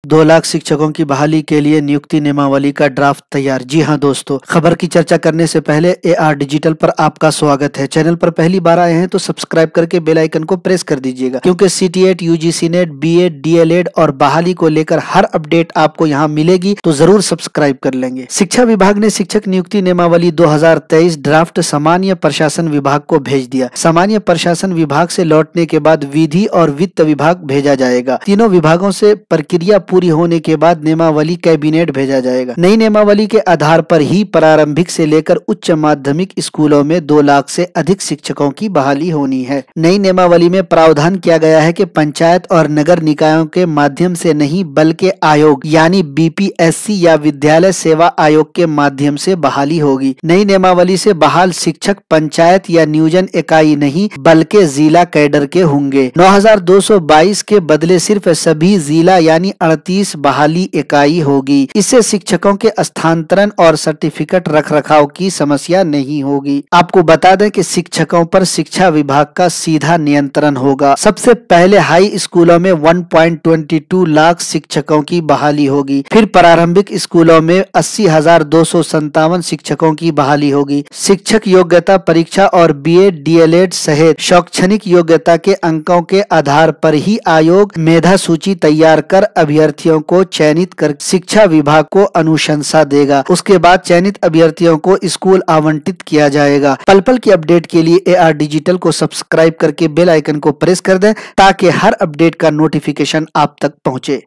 2 लाख शिक्षकों की बहाली के लिए नियुक्ति नियमावली का ड्राफ्ट तैयार। जी हां दोस्तों, खबर की चर्चा करने से पहले एआर डिजिटल पर आपका स्वागत है। चैनल पर पहली बार आए हैं तो सब्सक्राइब करके बेल आइकन को प्रेस कर दीजिएगा, क्योंकि सीटीएट, यूजीसी नेट, बीएड, डीएलएड और बहाली को लेकर हर अपडेट आपको यहां मिलेगी, तो जरूर सब्सक्राइब कर लेंगे। शिक्षा विभाग ने शिक्षक नियुक्ति नियमावली 2023 ड्राफ्ट सामान्य प्रशासन विभाग को भेज दिया। सामान्य प्रशासन विभाग से लौटने के बाद विधि और वित्त विभाग भेजा जाएगा। तीनों विभागों से प्रक्रिया पूरी होने के बाद नियमावली कैबिनेट भेजा जाएगा। नई नियमावली के आधार पर ही प्रारंभिक से लेकर उच्च माध्यमिक स्कूलों में 2 लाख से अधिक शिक्षकों की बहाली होनी है। नई नियमावली में प्रावधान किया गया है कि पंचायत और नगर निकायों के माध्यम से नहीं, बल्कि आयोग यानी बीपीएससी या विद्यालय सेवा आयोग के माध्यम से बहाली होगी। नई नियमावली से बहाल शिक्षक पंचायत या नियोजन इकाई नहीं, बल्कि जिला कैडर के होंगे। 9222 के बदले सिर्फ सभी जिला यानी 38 बहाली इकाई होगी। इससे शिक्षकों के स्थानांतरण और सर्टिफिकेट रखरखाव की समस्या नहीं होगी। आपको बता दें कि शिक्षकों पर शिक्षा विभाग का सीधा नियंत्रण होगा। सबसे पहले हाई स्कूलों में 1.22 लाख शिक्षकों की बहाली होगी। फिर प्रारंभिक स्कूलों में 80,257 शिक्षकों की बहाली होगी। शिक्षक योग्यता परीक्षा और बीएड, डीएलएड सहित शैक्षणिक योग्यता के अंकों के आधार पर ही आयोग मेधा सूची तैयार कर अभ्यर्थियों को चयनित कर शिक्षा विभाग को अनुशंसा देगा। उसके बाद चयनित अभ्यर्थियों को स्कूल आवंटित किया जाएगा। पल पल की अपडेट के लिए एआर डिजिटल को सब्सक्राइब करके बेल आइकन को प्रेस कर दें, ताकि हर अपडेट का नोटिफिकेशन आप तक पहुंचे।